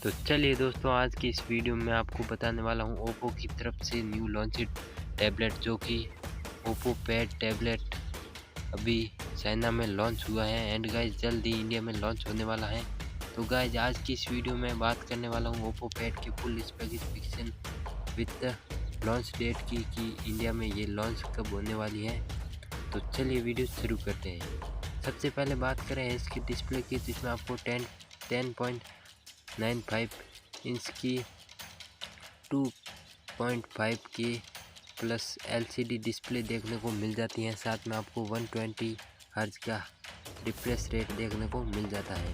तो चलिए दोस्तों, आज की इस वीडियो में आपको बताने वाला हूँ ओप्पो की तरफ से न्यू लॉन्चड टैबलेट, जो कि ओप्पो पैड टैबलेट अभी चाइना में लॉन्च हुआ है एंड गाइस जल्द ही इंडिया में लॉन्च होने वाला है। तो गाइस आज की इस वीडियो में बात करने वाला हूँ ओप्पो पैड के full specification with launch date की कि इंडिया में ये लॉन्च कब होने वाली है। तो चलिए वीडियो शुरू करते हैं। सबसे पहले बात करें इसकी डिस्प्ले की, तो इसमें आपको 10.95 इंच की 2.5 के प्लस LCD डिस्प्ले देखने को मिल जाती है। साथ में आपको 120 हर्ट्ज का रिफ्रेश रेट देखने को मिल जाता है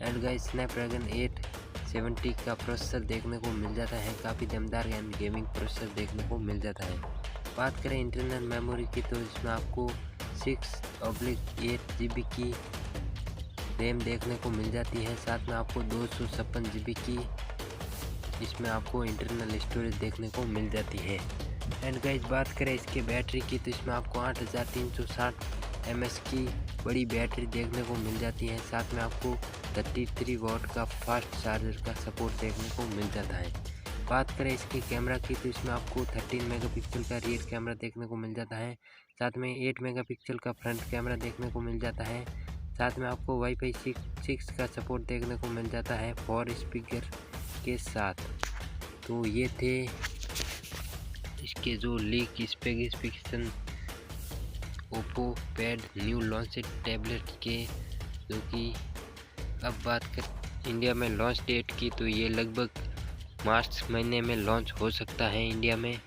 एंड गाइस स्नैपड्रैगन 870 का प्रोसेसर देखने को मिल जाता है। काफ़ी दमदार एंड गेमिंग प्रोसेसर देखने को मिल जाता है। बात करें इंटरनल मेमोरी की, तो इसमें आपको 6/8 GB की रैम देखने को मिल जाती है। साथ में आपको 256 GB की इसमें आपको इंटरनल स्टोरेज देखने को मिल जाती है एंड गाइस बात करें इसके बैटरी की, तो इसमें आपको 8360 mAh की बड़ी बैटरी देखने को मिल जाती है। साथ में आपको 33 वाट का फास्ट चार्जर का सपोर्ट देखने को मिल जाता है। बात करें इसके कैमरा की, तो इसमें आपको 13 मेगापिक्सल का रियर कैमरा देखने को मिल जाता है। साथ में 8 मेगापिक्सल का फ्रंट कैमरा देखने को मिल जाता है। साथ में आपको वाईफाई 6 का सपोर्ट देखने को मिल जाता है 4 स्पीकर के साथ। तो ये थे इसके जो leak specification Oppo pad new launch tablet के, जो कि अब बात कर इंडिया में लॉन्च डेट की, तो ये लगभग मार्च महीने में लॉन्च हो सकता है इंडिया में।